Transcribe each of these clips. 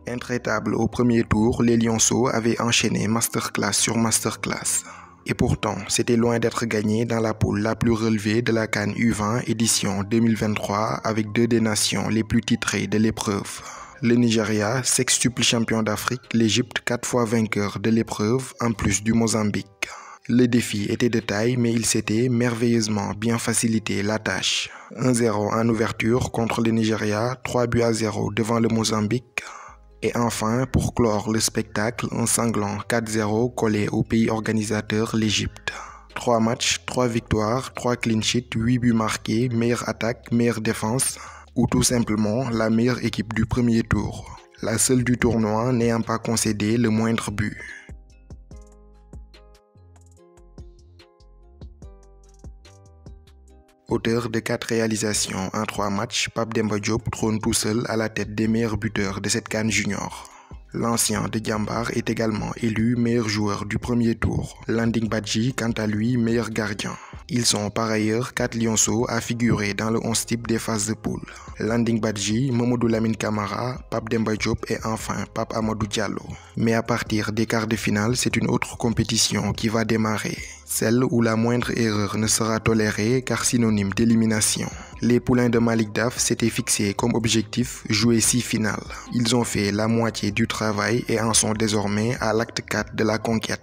Intraitables au premier tour, les Lionceaux avaient enchaîné masterclass sur masterclass. Et pourtant, c'était loin d'être gagné dans la poule la plus relevée de la CAN U20 édition 2023 avec deux des nations les plus titrées de l'épreuve. Le Nigeria, sextuple champion d'Afrique, l'Égypte 4 fois vainqueur de l'épreuve, en plus du Mozambique. Le défi était de taille, mais il s'était merveilleusement bien facilité la tâche. 1-0 en ouverture contre le Nigeria, 3-0 devant le Mozambique. Et enfin, pour clore le spectacle, un sanglant 4-0 collé au pays organisateur, l'Égypte. 3 matchs, 3 victoires, 3 clean sheets, 8 buts marqués, meilleure attaque, meilleure défense, ou tout simplement la meilleure équipe du premier tour. La seule du tournoi n'ayant pas concédé le moindre but. Auteur de 4 réalisations en 3 matchs, Pape Demba Diop trône tout seul à la tête des meilleurs buteurs de cette CAN junior. L'ancien de Diambar est également élu meilleur joueur du premier tour. Landing Badji, quant à lui, meilleur gardien. Ils sont par ailleurs 4 Lionceaux à figurer dans le 11 type des phases de poule. Landing Badji, Mamadou Lamine Camara, Pape Demba Diop et enfin Pape Amadou Diallo. Mais à partir des quarts de finale, c'est une autre compétition qui va démarrer. Celle où la moindre erreur ne sera tolérée car synonyme d'élimination. Les poulains de Malick Daf s'étaient fixés comme objectif jouer 6 finales. Ils ont fait la moitié du travail et en sont désormais à l'acte 4 de la conquête.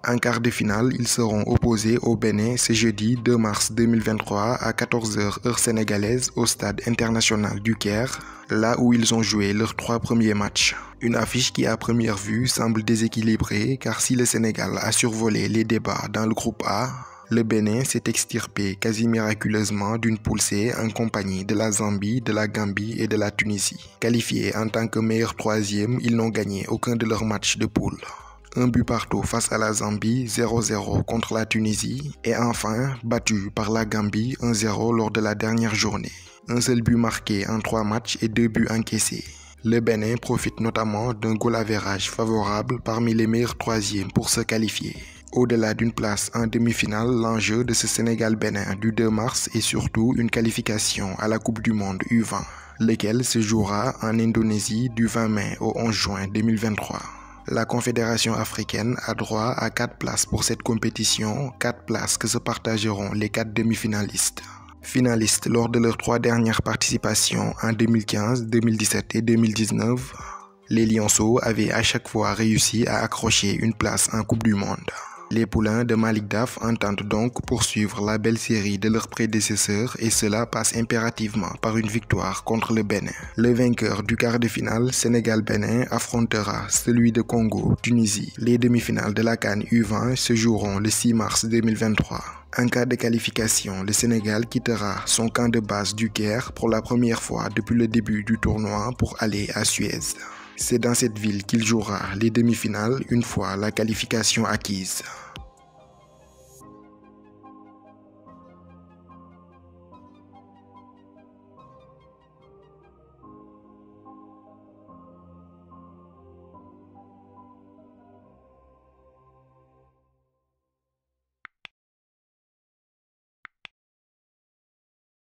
En quart de finale, ils seront opposés au Bénin ce jeudi 2 mars 2023 à 14h heure sénégalaise au stade international du Caire, là où ils ont joué leurs 3 premiers matchs. Une affiche qui à première vue semble déséquilibrée car si le Sénégal a survolé les débats dans le groupe A, le Bénin s'est extirpé quasi miraculeusement d'une poule C en compagnie de la Zambie, de la Gambie et de la Tunisie. Qualifiés en tant que meilleur troisième, ils n'ont gagné aucun de leurs matchs de poule. Un but partout face à la Zambie, 0-0 contre la Tunisie et enfin battu par la Gambie 1-0 lors de la dernière journée. Un seul but marqué en 3 matchs et 2 buts encaissés. Le Bénin profite notamment d'un goal average favorable parmi les meilleurs troisièmes pour se qualifier. Au-delà d'une place en demi-finale, l'enjeu de ce Sénégal-Bénin du 2 mars est surtout une qualification à la Coupe du Monde U20, laquelle se jouera en Indonésie du 20 mai au 11 juin 2023. La Confédération africaine a droit à 4 places pour cette compétition, 4 places que se partageront les 4 demi-finalistes. Finalistes lors de leurs 3 dernières participations en 2015, 2017 et 2019, les Lionceaux avaient à chaque fois réussi à accrocher une place en Coupe du Monde. Les poulains de Malick Daf entendent donc poursuivre la belle série de leurs prédécesseurs et cela passe impérativement par une victoire contre le Bénin. Le vainqueur du quart de finale, Sénégal-Bénin, affrontera celui de Congo-Tunisie. Les demi-finales de la CAN U20 se joueront le 6 mars 2023. En cas de qualification, le Sénégal quittera son camp de base du Caire pour la première fois depuis le début du tournoi pour aller à Suez. C'est dans cette ville qu'il jouera les demi-finales une fois la qualification acquise.